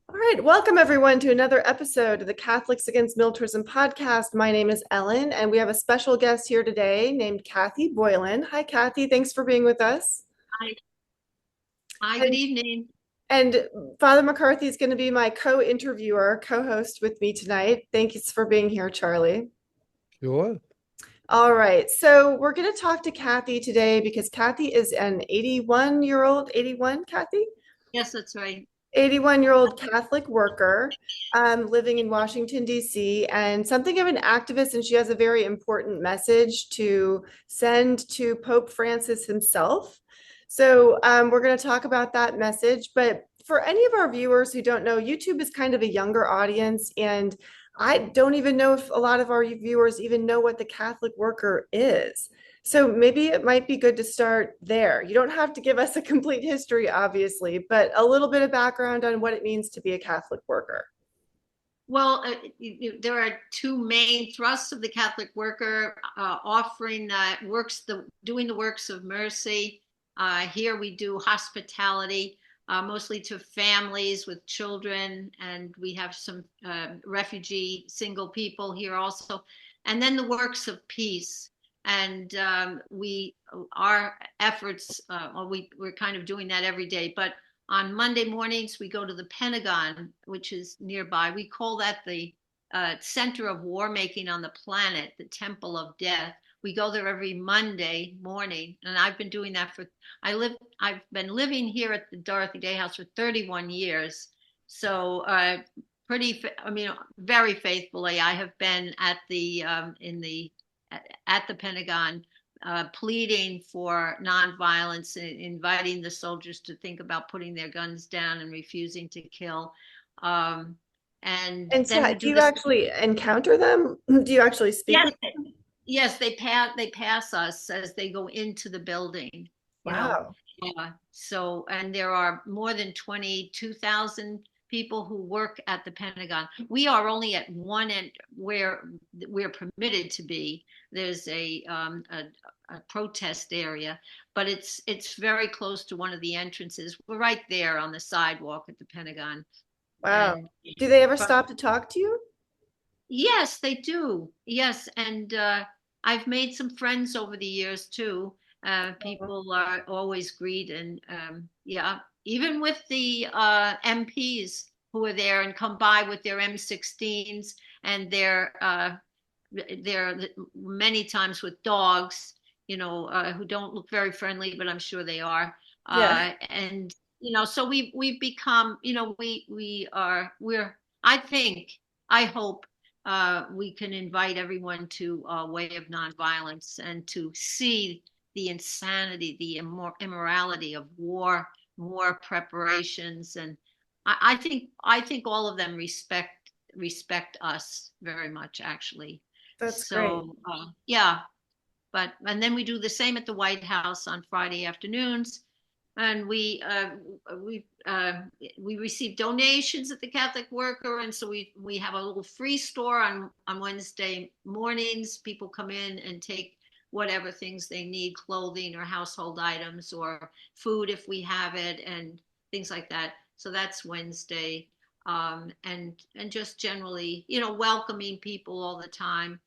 All right, welcome everyone to another episode of the Catholics Against Militarism podcast. My name is Ellen, and we have a special guest here today named Kathy Moylan. Hi, Kathy. Thanks for being with us. Hi, hi, good And, evening. and Father McCarthy is going to be my co-interviewer, co-host with me tonight. Thank you for being here, Charlie. Sure. All right, so we're going to talk to Kathy today because Kathy is an 81-year-old, 81, Kathy? Yes, that's right. 81-year-old Catholic worker living in Washington, D.C., and something of an activist. And she has a very important message to send to Pope Francis himself. So we're going to talk about that message. But for any of our viewers who don't know, YouTube is kind of a younger audience. And I don't even know if a lot of our viewers even know what the Catholic worker is. So maybe it might be good to start there. You don't have to give us a complete history, obviously, but a little bit of background on what it means to be a Catholic worker. Well, there are two main thrusts of the Catholic worker offering doing the works of mercy. Here we do hospitality, mostly to families with children, and we have some refugee single people here also, and then the works of peace. And our efforts, we're kind of doing that every day, but on Monday mornings, we go to the Pentagon, which is nearby. We call that the center of war making on the planet, the Temple of Death. We go there every Monday morning, and I've been doing that I've been living here at the Dorothy Day House for 31 years. So, I mean, very faithfully, I have been at the Pentagon pleading for nonviolence, inviting the soldiers to think about putting their guns down and refusing to kill. Um, and And then so, we do do you this. actually encounter them? Do you actually speak Yes, with them? yes, they pass us as they go into the building. You know, Wow. so and there are more than 22,000 people who work at the Pentagon. We are only at one end where we're permitted to be. There's a protest area, but it's very close to one of the entrances. We're right there on the sidewalk at the Pentagon, Wow. and Do they ever stop to talk to you? yes, they do. Yes, and I've made some friends over the years too. People are always greet, and yeah, even with the MPs who are there and come by with their M16s and they're many times with dogs, who don't look very friendly, but I'm sure they are. Yeah, And so we've become, we're. I think, I hope we can invite everyone to a way of nonviolence and to see the insanity, the immorality of war preparations, and I think all of them respect us very much, actually. that's great. So yeah, and then we do the same at the White House on Friday afternoons, and we receive donations at the Catholic Worker, and so we have a little free store on Wednesday mornings. People come in and take whatever things they need, clothing or household items or food if we have it, and things like that. So that's Wednesday, and just generally, welcoming people all the time.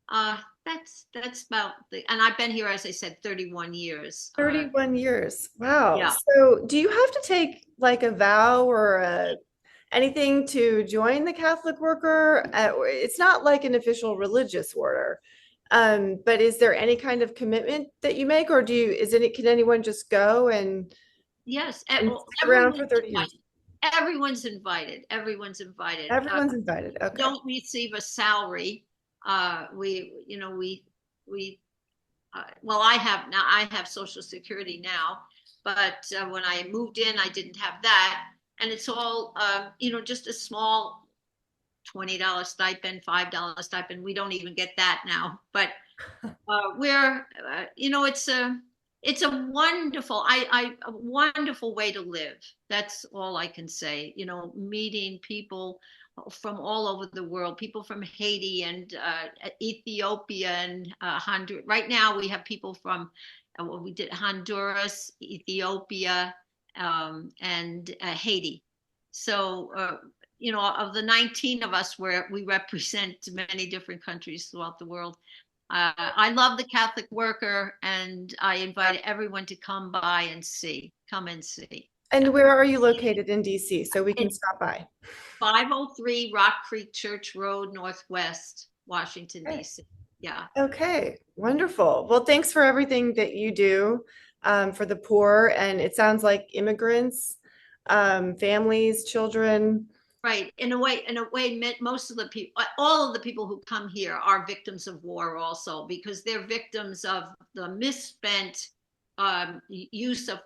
uh, that's about and I've been here, as I said, 31 years. 31 years. Wow. Yeah. So, do you have to take like a vow or anything to join the Catholic worker? It's not like an official religious order. But is there any kind of commitment that you make, or can anyone just go Yes. and sit around for 30 years? Everyone's invited. Everyone's invited. Everyone's invited. Okay. Don't receive a salary. We well, I have Social Security now, but when I moved in, I didn't have that, and it's all just a small $20 stipend, $5 stipend. We don't even get that now, but we're it's a wonderful a wonderful way to live. That's all I can say. Meeting people from all over the world, people from Haiti and Ethiopia and Honduras. Right now we have people from we did Honduras, Ethiopia, and Haiti. So, of the 19 of us, where we represent many different countries throughout the world. I love the Catholic Worker, and I invite everyone to come by and come and see. And Yeah. where are you located in DC so we can It's stop by? 503 Rock Creek Church Road, Northwest, Washington, Okay. D.C. Yeah. Okay, wonderful. Well, thanks for everything that you do for the poor. And it sounds like immigrants, families, children. Right. In a way, most of the people, all of the people who come here are victims of war also, because they're victims of the misspent use of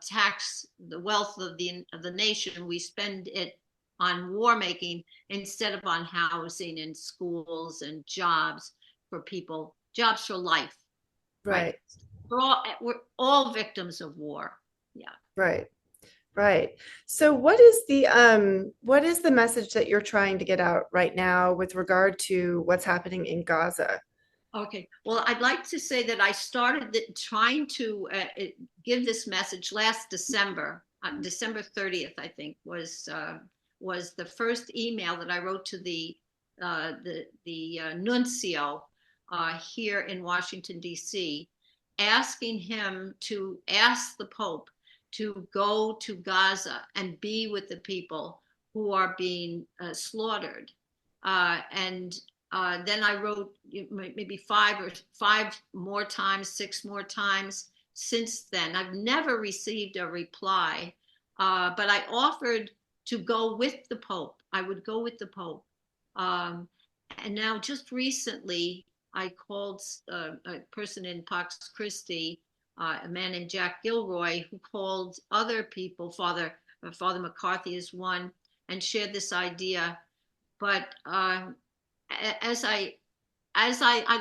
tax, the wealth of the nation. We spend it on war making instead of on housing and schools and jobs for people, jobs for life. Right. Right, We're all victims of war. Yeah. right, right. So what is the message that you're trying to get out right now with regard to what's happening in Gaza? Okay. Well, I'd like to say that I started trying to give this message last December. December 30th, I think, was the first email that I wrote to the Nuncio here in Washington D.C., asking him to ask the Pope to go to Gaza and be with the people who are being slaughtered. And then I wrote maybe five more times, six more times since then. I've never received a reply, but I offered to go with the Pope. I would go with the Pope. And now, just recently, I called a person in Pax Christi, a man named Jack Gilroy, who called other people. Father McCarthy is one, and shared this idea. But as I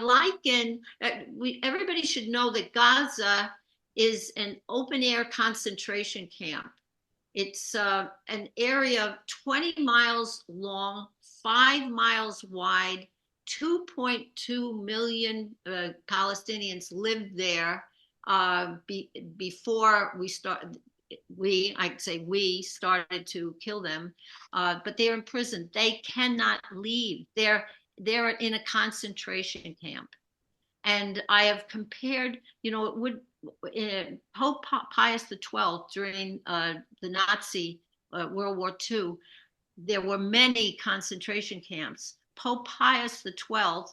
liken, everybody should know that Gaza is an open air concentration camp. It's an area 20 miles long, 5 miles wide. 2.2 million Palestinians lived there before we started to kill them, but they're in prison. They cannot leave. They're in a concentration camp. And I have compared, Pope Pius XII during the Nazi World War II, there were many concentration camps. Pope Pius XII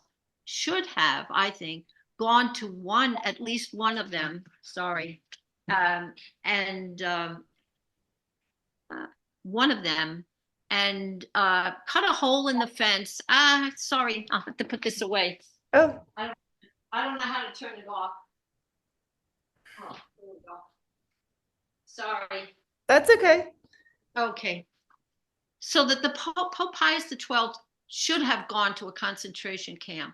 should have, I think, gone to at least one of them. Sorry. And one of them, and cut a hole in the fence. Sorry, I'll have to put this away. Oh, I don't know how to turn it off. Oh, there we go. Sorry. that's okay. Okay. So that the Pope Pius XII should have gone to a concentration camp,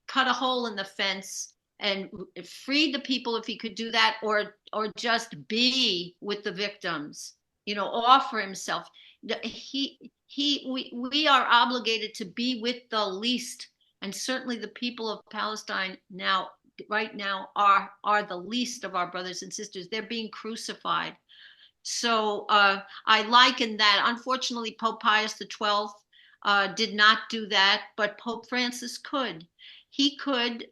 cut a hole in the fence, and freed the people if he could do that, or just be with the victims. Offer himself. We are obligated to be with the least, and certainly the people of Palestine right now are the least of our brothers and sisters. They're being crucified. So I liken that. Unfortunately, Pope Pius XII did not do that, but Pope Francis could. He could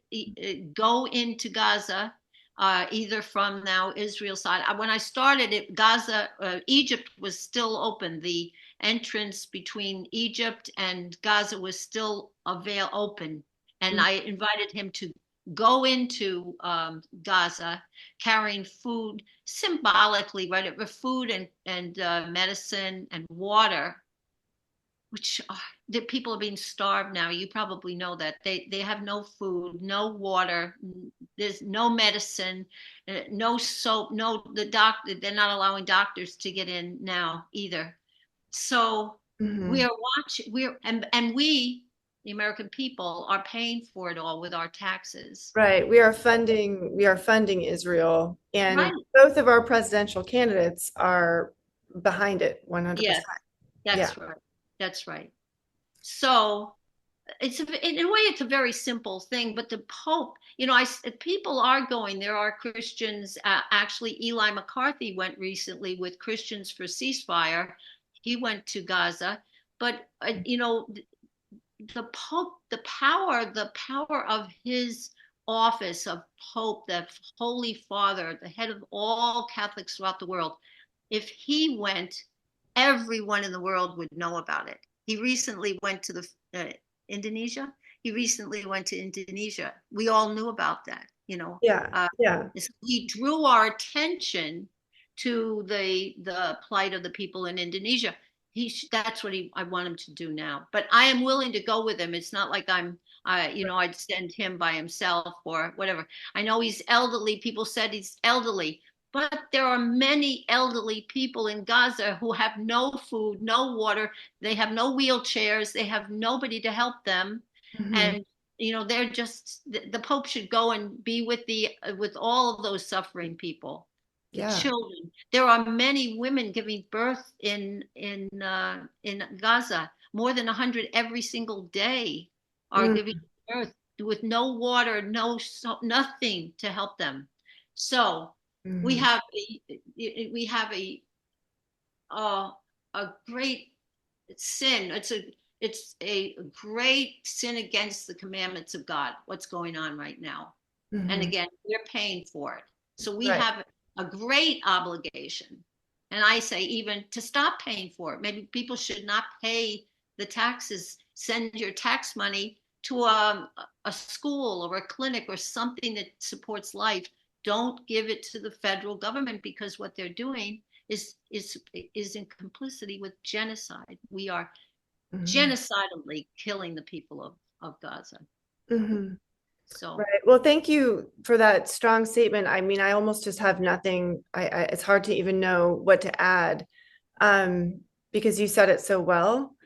go into Gaza, either from now Israel's side. When I started it, Gaza, Egypt was still open. The entrance between Egypt and Gaza was still open. And I invited him to go into Gaza carrying food, symbolically, right? Food and medicine and water, which the people are being starved now. You probably know that they have no food, no water, there's no medicine, no soap, the doctor. They're not allowing doctors to get in now either. So we are watching. We, the American people, are paying for it all with our taxes. Right. We are funding Israel, and Right. both of our presidential candidates are behind it 100%. Yes, Yeah. that's right. That's right. So in a way, it's a very simple thing, but the Pope, people are going. There are Christians. Actually, Eli McCarthy went recently with Christians for Ceasefire. He went to Gaza, but the Pope, the power of his office of Pope, the Holy Father, the head of all Catholics throughout the world. If he went, everyone in the world would know about it. He recently went to the Indonesia. He recently went to Indonesia. We all knew about that, Yeah, yeah. He drew our attention to the plight of the people in Indonesia. That's what I want him to do now. But I am willing to go with him. It's not like I'd send him by himself or whatever. I know he's elderly. People said he's elderly, but there are many elderly people in Gaza who have no food, no water. They have no wheelchairs. They have nobody to help them. Mhm. And they're just, the Pope should go and be with all of those suffering people, the Yeah. children. There are many women giving birth in Gaza. More than 100 every single day are Mm, giving birth with no water, nothing to help them. So we mhm. have we have uh, a great sin. It's a great sin against the commandments of God, what's going on right now. And Mhm. again, we're paying for it. So we Right. have a great obligation. And I say, even to stop paying for it. Maybe people should not pay the taxes. Send your tax money to a school or a clinic or something that supports life. Don't give it to the federal government, because what they're doing is in complicity with genocide. We are Mhm. genocidally killing the people of Gaza. Mhm. So Right. Well, thank you for that strong statement. I mean, I almost just have nothing. It's hard to even know what to add, because you said it so well.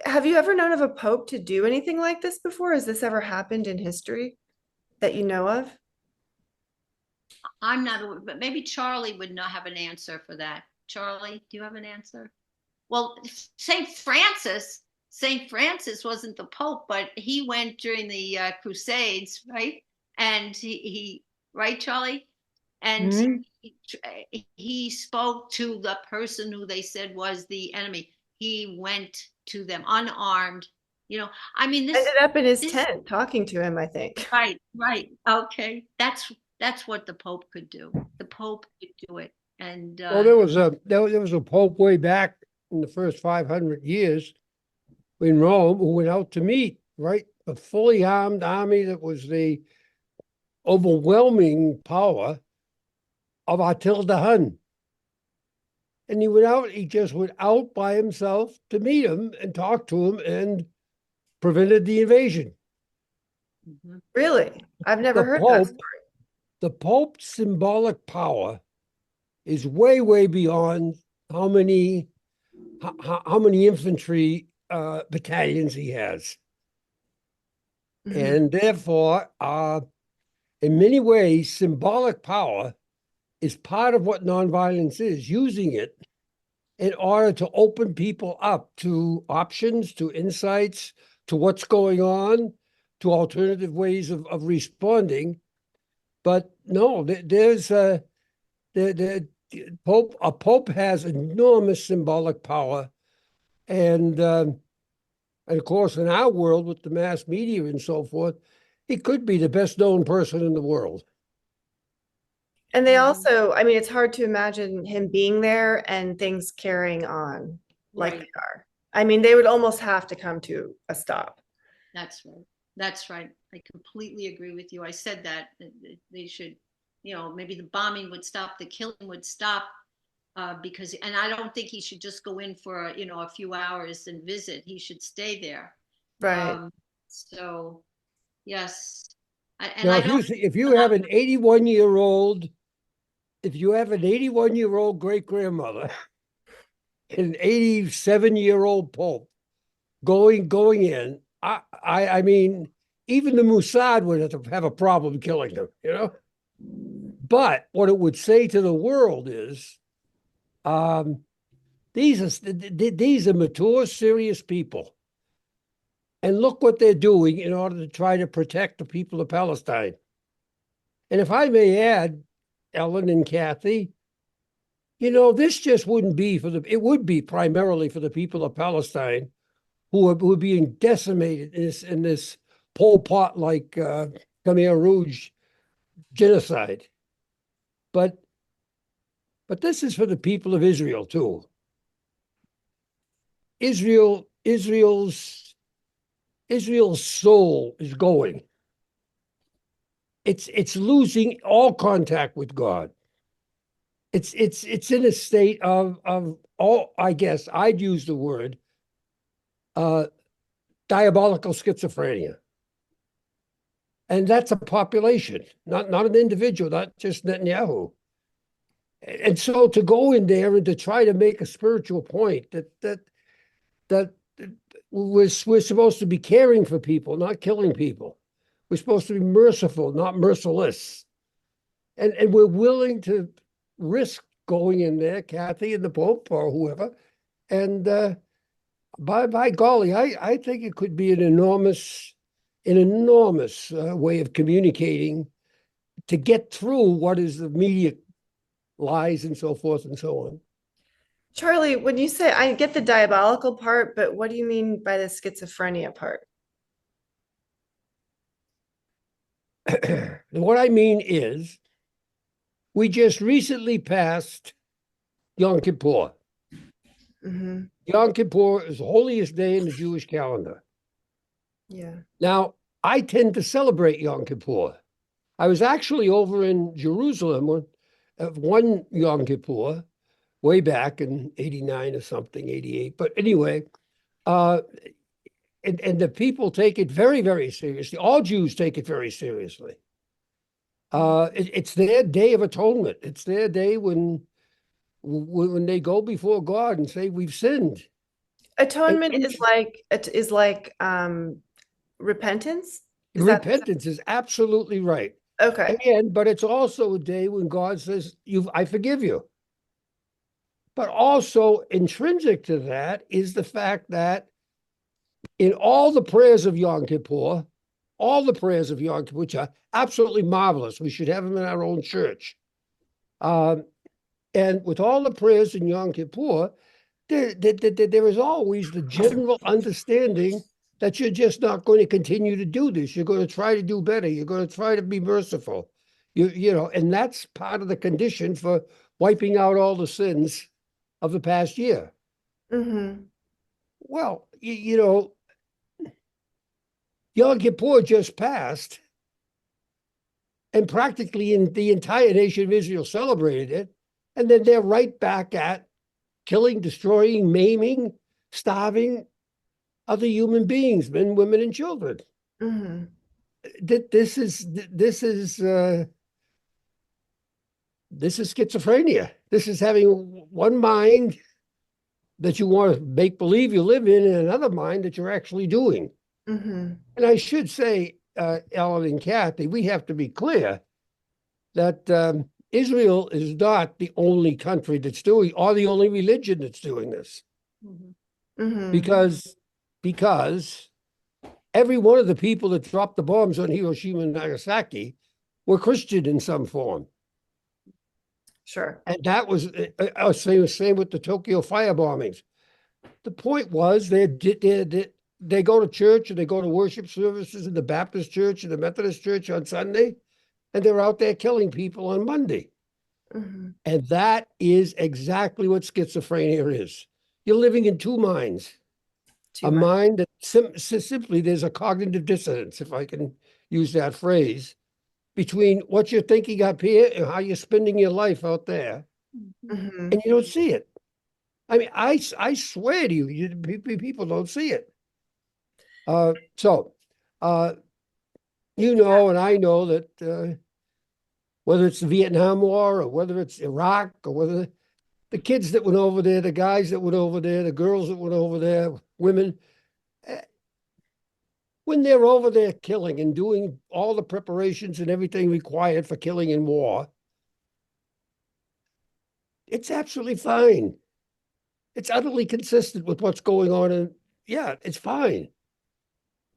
Have you ever known of a pope to do anything like this before? Has this ever happened in history that you know of? I'm not, but maybe Charlie would not have an answer for that. Charlie, do you have an answer? Well, Saint Francis wasn't the Pope, but he went during the Crusades, right? And right, Charlie? And Hmm. he spoke to the person who they said was the enemy. He went to them unarmed. I mean, Ended up in his this, tent talking to him, I think. right, right. Okay. That's what the Pope could do. The Pope could do it. And Well, there was a pope way back in the first 500 years in Rome who went out to meet, right, a fully armed army that was the overwhelming power of Attila the Hun. And he just went out by himself to meet him and talk to him and prevented the invasion. Mhm. Really? I've never The heard that Pope, story. the Pope's symbolic power is way, way beyond how many how many infantry battalions he has. Mhm. And therefore, in many ways, symbolic power is part of what nonviolence is, using it in order to open people up to options, to insights, to what's going on, to alternative ways of responding. But no, there's the a pope has enormous symbolic power, and of course, in our world with the mass media and so forth, he could be the best known person in the world. And they Mhm. also, I mean, it's hard to imagine him being there and things carrying on like they Right. are. I mean, they would almost have to come to a stop. That's right. That's right. I completely agree with you. I said that they should, maybe the bombing would stop, the killing would stop, because, and I don't think he should just go in for, a few hours and visit. He should stay there. Right. Um, so yes, and Now, I don't. if you have an 81-year-old, if you have an 81-year-old great grandmother, an 87-year-old pope going in, I mean, even the Mossad would have a problem killing them, you know. But what it would say to the world is, um, these are mature, serious people, and look what they're doing in order to try to protect the people of Palestine. And if I may add, Ellen and Kathy, This just wouldn't be it would be primarily for the people of Palestine who are being decimated in this Pol Pot like Khmer Rouge genocide. But this is for the people of Israel too. Israel's soul is going. It's losing all contact with God. It's in a state of all, I guess I'd use the word diabolical schizophrenia. And that's a population, not an individual, not just Netanyahu. And so to go in there and to try to make a spiritual point that we're supposed to be caring for people, not killing people. We're supposed to be merciful, not merciless. And we're willing to risk going in there, Kathy and the Pope or whoever. And by golly, I think it could be an enormous way of communicating to get through what is the media lies and so forth and so on. Charlie, when you say, I get the diabolical part, but what do you mean by the schizophrenia part? What I mean is, we just recently passed Yom Kippur. Mm-hmm. Yom Kippur is the holiest day in the Jewish calendar. Yeah. Now, I tend to celebrate Yom Kippur. I was actually over in Jerusalem one Yom Kippur, way back in 89 or something, 88. But anyway, and the people take it very, very seriously. All Jews take it very seriously. It's their day of atonement. It's their day when they go before God and say, we've sinned. Atonement is like repentance. Repentance is absolutely right. Okay. But it's also a day when God says, I forgive you. But also intrinsic to that is the fact that in all the prayers of Yom Kippur, which are absolutely marvelous, we should have them in our own church. And with all the prayers in Yom Kippur, there is always the general understanding that you're just not going to continue to do this. You're going to try to do better. You're going to try to be merciful. And that's part of the condition for wiping out all the sins of the past year. Mm-hmm. Well, Yom Kippur just passed, and practically the entire nation of Israel celebrated it, and then they're right back at killing, destroying, maiming, starving other human beings, men, women, and children. Mm-hmm. This is schizophrenia. This is having one mind that you want to make believe you live in, and another mind that you're actually doing. Mm-hmm. And I should say, Ellen and Kathy, we have to be clear that Israel is not the only country that's doing, or the only religion that's doing this. Mm-hmm. Mm-hmm. Because every one of the people that dropped the bombs on Hiroshima and Nagasaki were Christian in some form. Sure. And that was same with the Tokyo fire bombings. The point was they go to church and they go to worship services in the Baptist church and the Methodist church on Sunday, and they're out there killing people on Monday. Mm-hmm. And that is exactly what schizophrenia is. You're living in two minds. Mind that simply there's a cognitive dissonance, if I can use that phrase, between what you're thinking up here and how you're spending your life out there. Mm-hmm. And you don't see it. I mean, I swear to you, people don't see it. And I know that whether it's the Vietnam War or whether it's Iraq or whether the kids that went over there, the guys that went over there, the girls that went over there, women, when they're over there killing and doing all the preparations and everything required for killing in war, it's absolutely fine. It's utterly consistent with what's going on. And yeah, it's fine.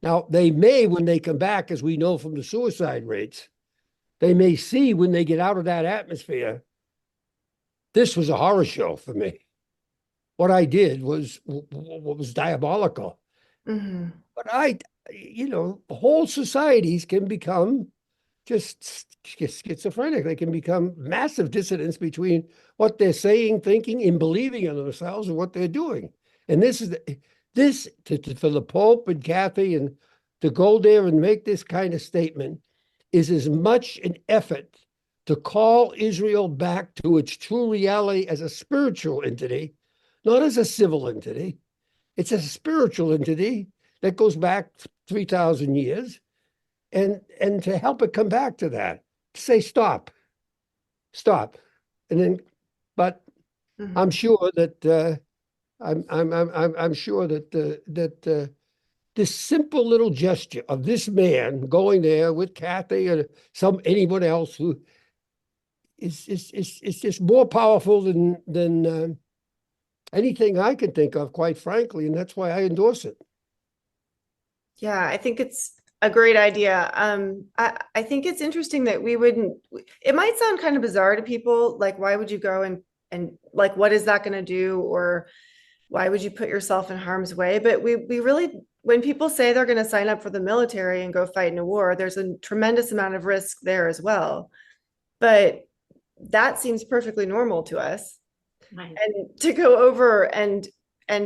Now, they may, when they come back, as we know from the suicide rates, they may see when they get out of that atmosphere this was a horror show for me. What I did was what was diabolical. Mhm. But whole societies can become just schizophrenic. They can become massive dissidents between what they're saying, thinking, and believing in themselves and what they're doing. And for the Pope and Kathy and to go there and make this kind of statement is as much an effort to call Israel back to its true reality as a spiritual entity, not as a civil entity. It's a spiritual entity that goes back 3,000 years, and to help it come back to that, to say stop, and then, but Mhm. I'm sure that I'm sure that this simple little gesture of this man going there with Kathy or anyone else who is just more powerful than anything I can think of, quite frankly, and that's why I endorse it. Yeah, I think it's a great idea. I think it's interesting that we wouldn't, it might sound kind of bizarre to people, like why would you go and like what is that going to do? Or why would you put yourself in harm's way? But we really, when people say they're going to sign up for the military and go fight in a war, there's a tremendous amount of risk there as well. But that seems perfectly normal to us. Right. And to go over and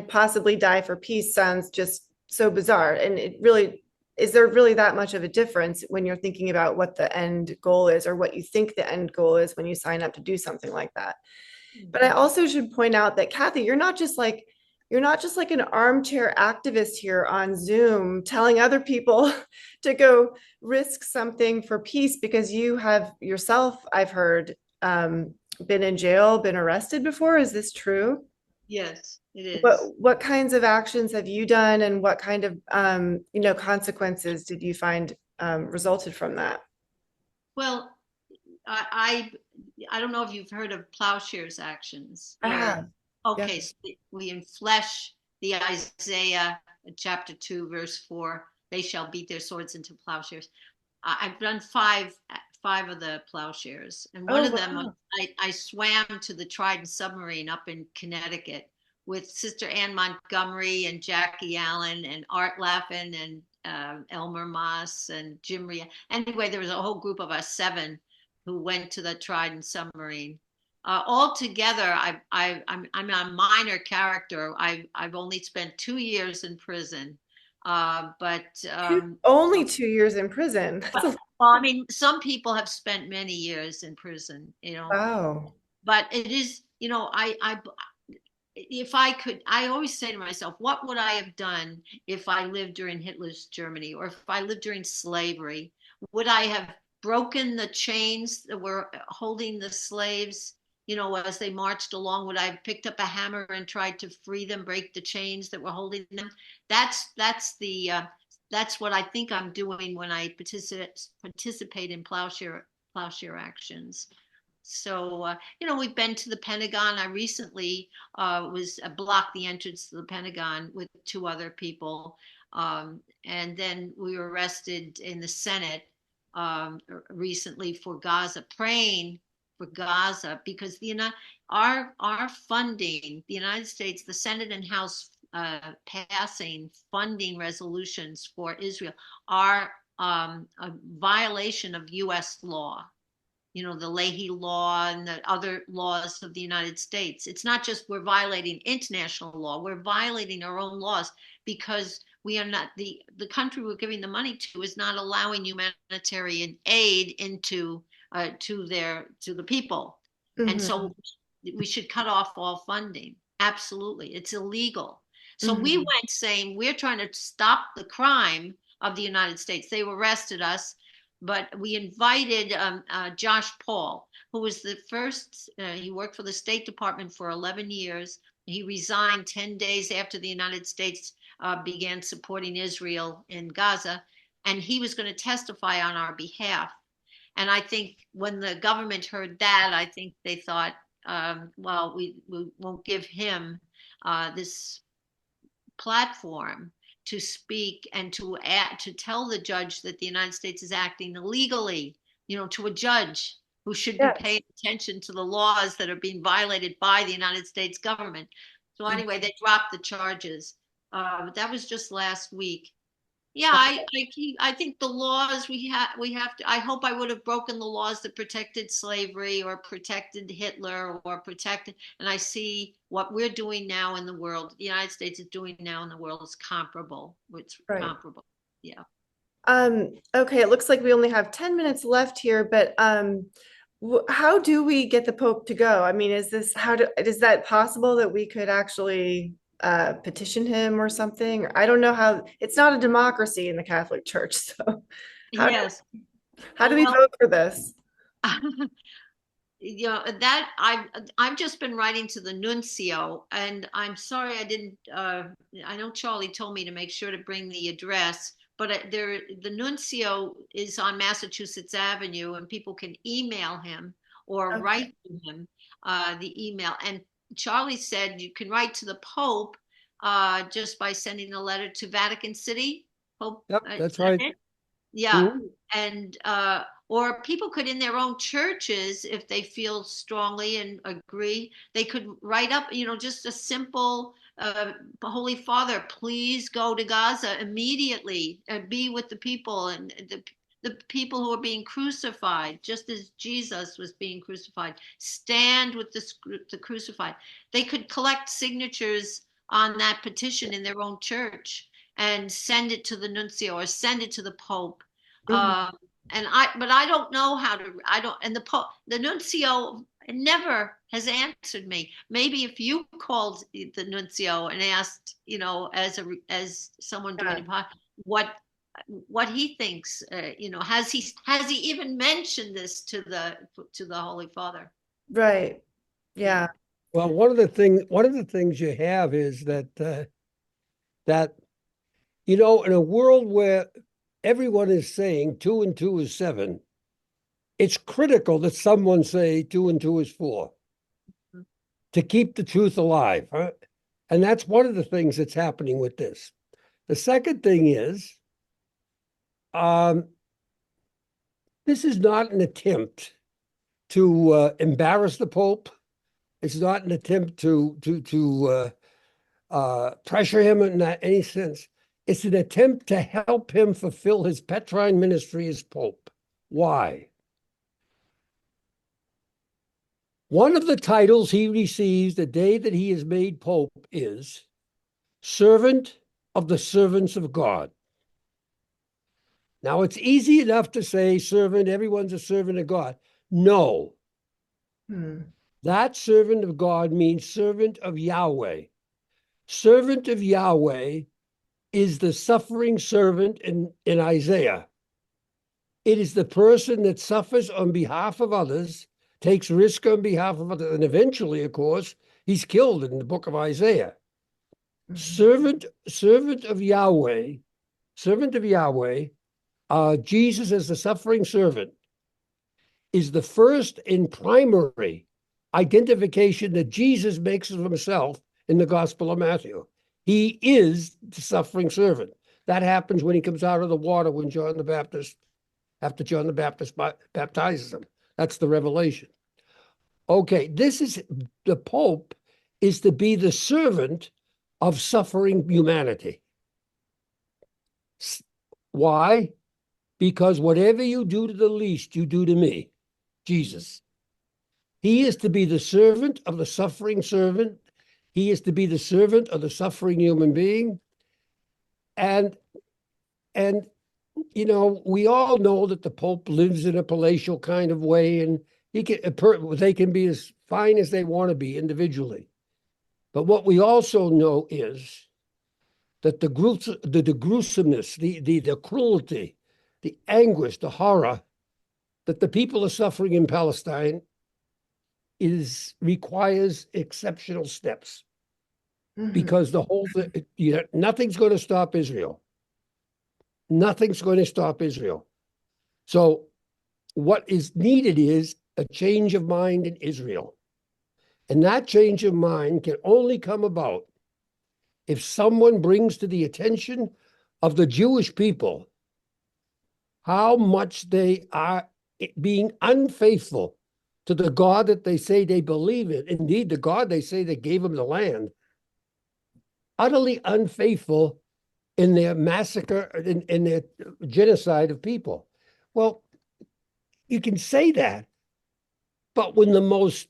possibly die for peace sounds just so bizarre. And it really, is there really that much of a difference when you're thinking about what the end goal is or what you think the end goal is when you sign up to do something like that? But I also should point out that Kathy, you're not just like an armchair activist here on Zoom telling other people to go risk something for peace because you have yourself, I've heard, been in jail, been arrested before. Is this true? Yes, it What is. what kinds of actions have you done, and what kind of consequences did you find resulted from that? Well, I I don't know if you've heard of Plowshare's actions. Ah, yeah. Okay, so we enflesh the Isaiah chapter 2, verse 4. They shall beat their swords into plowshares. I've done five of the plowshares, and one Oh, of them wow. I swam to the Trident submarine up in Connecticut with Sister Ann Montgomery and Jackie Allen and Art Laffin and Elmer Moss and Jim Ria. Anyway, there was a whole group of us, seven, who went to the Trident submarine. Altogether, I'm a minor character. I've only spent 2 years in prison, but Only 2 years in prison. That's well, I mean, some people have spent many years in prison, wow. but it is, if I could, I always say to myself, what would I have done if I lived during Hitler's Germany or if I lived during slavery? Would I have broken the chains that were holding the slaves, as they marched along? Would I have picked up a hammer and tried to free them, break the chains that were holding them? That's what I think I'm doing when I participate in plowshare actions. So, we've been to the Pentagon. I recently was blocked the entrance to the Pentagon with two other people. And then we were arrested in the Senate recently for Gaza, praying for Gaza because our funding, the United States, the Senate and House passing funding resolutions for Israel are a violation of U.S. law, the Leahy law and the other laws of the United States. It's not just we're violating international law, we're violating our own laws because we are not, the country we're giving the money to is not allowing humanitarian aid into to the people. And Mhm. so we should cut off all funding. Absolutely. It's illegal. So we Mhm. went saying we're trying to stop the crime of the United States. They arrested us, but we invited Josh Paul, who was the first, he worked for the State Department for 11 years. He resigned 10 days after the United States began supporting Israel in Gaza, and he was going to testify on our behalf. And I think when the government heard that, I think they thought, well, we won't give him this platform to speak and to tell the judge that the United States is acting illegally, to a judge. who should be Yeah. paying attention to the laws that are being violated by the United States government. So anyway, they dropped the charges. That was just last week. Yeah, I think the laws we have to. I hope I would have broken the laws that protected slavery or protected Hitler or protected. And I see what we're doing now in the world. The United States is doing now in the world is comparable. It's Right. comparable. Yeah. Okay, it looks like we only have 10 minutes left here, but how do we get the Pope to go? I mean, is that possible that we could actually petition him or something? I don't know how, it's not a democracy in the Catholic Church, so how do, Yes. how do we Well, vote for this? that I've just been writing to the Nuncio, and I'm sorry I didn't. I know Charlie told me to make sure to bring the address, but the Nuncio is on Massachusetts Avenue, and people can email him or Okay. write to him the email. And Charlie said you can write to the Pope just by sending a letter to Vatican City. Pope. Yep, Is that's that right. it? Yeah. Mhm. And or people could in their own churches, if they feel strongly and agree, they could write up, just a simple Holy Father, please go to Gaza immediately and be with the people and the people who are being crucified, just as Jesus was being crucified. Stand with the crucified. They could collect signatures on that petition in their own church and send it to the nuncio or send it to the Pope. Mhm. But I don't know how to. I don't. And the nuncio never has answered me. Maybe if you called the nuncio and asked, as someone doing Yeah. a podcast, what he thinks, has he even mentioned this to the Holy Father? Right. Yeah. Well, one of the things you have is that in a world where everyone is saying 2 and 2 is 7, it's critical that someone say 2 and 2 is 4 to keep the truth alive. Huh? And that's one of the things that's happening with this. The second thing is, this is not an attempt to embarrass the Pope. It's not an attempt to pressure him in any sense. It's an attempt to help him fulfill his Petrine ministry as Pope. Why? One of the titles he receives the day that he is made Pope is Servant of the Servants of God. Now, it's easy enough to say servant, everyone's a servant of God. No, that servant of God means servant of Yahweh. Servant of Yahweh is the suffering servant in Isaiah. It is the person that suffers on behalf of others, takes risk on behalf of others, and eventually, of course, he's killed in the book of Isaiah. Servant of Yahweh, Jesus as the suffering servant, is the first and primary identification that Jesus makes of himself in the Gospel of Matthew. He is the suffering servant. That happens when he comes out of the water when after John the Baptist baptizes him. That's the revelation. Okay, the Pope is to be the servant of suffering humanity. Why? Because whatever you do to the least, you do to me, Jesus. He is to be the servant of the suffering servant. He is to be the servant of the suffering human being. And we all know that the Pope lives in a palatial kind of way, and they can be as fine as they want to be individually. But what we also know is that the gruesomeness, the cruelty, the anguish, the horror that the people are suffering in Palestine requires exceptional steps, because the whole thing, nothing's going to stop Israel. Nothing's going to stop Israel. So what is needed is a change of mind in Israel. And that change of mind can only come about if someone brings to the attention of the Jewish people how much they are being unfaithful to the God that they say they believe in, indeed the God they say that gave them the land, utterly unfaithful in their massacre, in their genocide of people. Well, you can say that, but when the most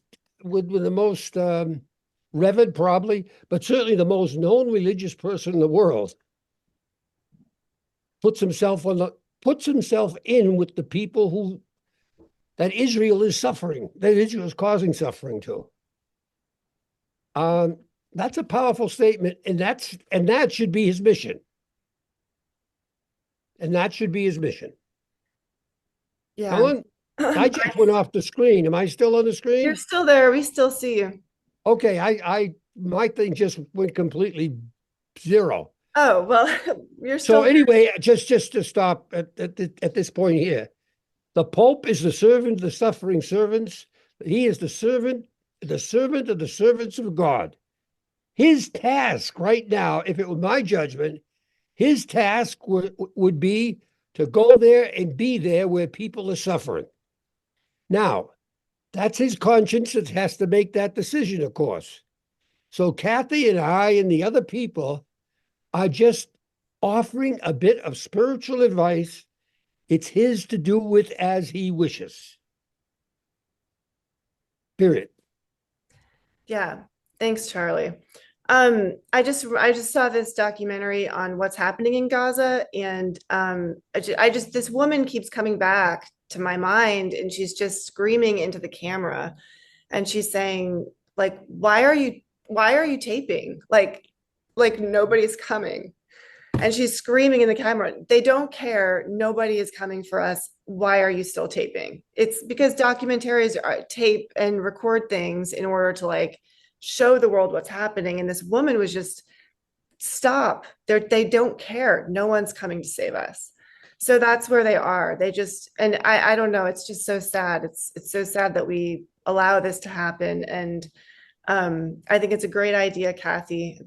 revered, probably, but certainly the most known religious person in the world puts himself in with the people that Israel is suffering, that Israel is causing suffering to. That's a powerful statement, and that should be his mission. And that should be his mission. Yeah. Helen, I just went off the screen. Am I still on the screen? You're still there. We still see you. Okay, my thing just went completely zero. Oh, well, you're still. So anyway, just to stop at this point here, the Pope is the servant of the suffering servants. He is the servant of the servants of God. His task right now, if it were my judgment, his task would be to go there and be there where people are suffering. Now, that's his conscience that has to make that decision, of course. So Kathy and I and the other people are just offering a bit of spiritual advice. It's his to do with as he wishes. Period. Yeah. Thanks, Charlie. I just saw this documentary on what's happening in Gaza, and this woman keeps coming back to my mind, and she's just screaming into the camera, and she's saying, like, why are you taping? Like nobody's coming. And she's screaming in the camera, they don't care. Nobody is coming for us. Why are you still taping? It's because documentaries tape and record things in order to like show the world what's happening. And this woman was just, stop. They don't care. No one's coming to save us. So that's where they are. They just, and I don't know. It's just so sad. It's so sad that we allow this to happen. And I think it's a great idea, Kathy.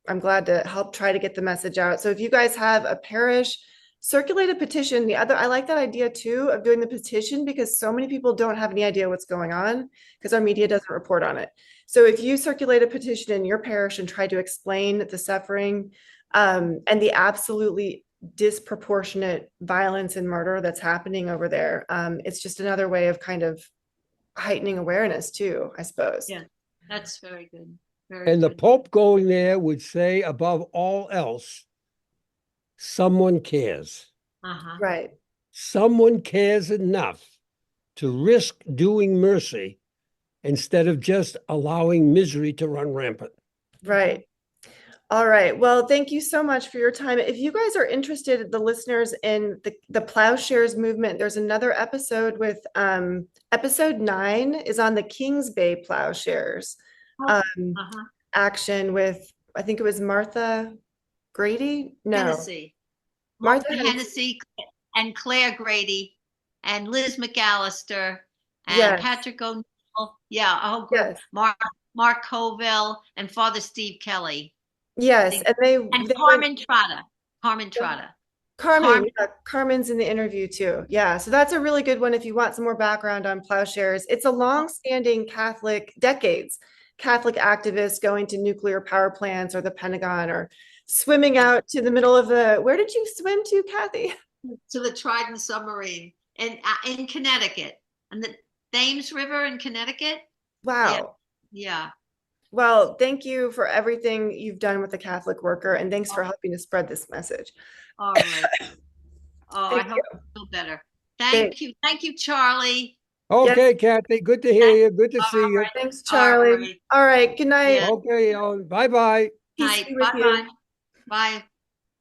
I'm glad to help try to get the message out. So if you guys have a parish, circulate a petition. I like that idea too of doing the petition, because so many people don't have any idea what's going on because our media doesn't report on it. So if you circulate a petition in your parish and try to explain the suffering and the absolutely disproportionate violence and murder that's happening over there, it's just another way of kind of heightening awareness too, I suppose. Yeah. That's very good. And the Pope going there would say, above all else, someone cares. Right. Someone cares enough to risk doing mercy instead of just allowing misery to run rampant. Right. All right. Well, thank you so much for your time. If you guys are interested, the listeners, in the Plowshares movement, there's another episode with episode 9 is on the Kings Bay Plowshares action with, I think it was Martha Grady. No, Hennessy. Martha Hennessy and Claire Grady and Liz McAllister and Yes. Patrick O'Neill. Yeah, a whole group. Yes. Mark Covell and Father Steve Kelly. Yes, and they Carmen Trotta. Carmen Trotta. Carmen's in the interview too. Yeah, so that's a really good one if you want some more background on Plowshares. It's a long-standing decades Catholic activist going to nuclear power plants or the Pentagon or swimming out to the middle of where did you swim to, Kathy? To the Trident submarine in Connecticut, and the Thames River in Connecticut. Wow. Yeah. Well, thank you for everything you've done with the Catholic Worker, and thanks for helping to spread this message. All right. I hope you feel better. Thank you. Thank you, Charlie. Okay, yes. Kathy, good to hear you. Good to see you. Thanks, Charlie. All right. Good night. Okay, bye-bye. Night. Bye-bye. Bye.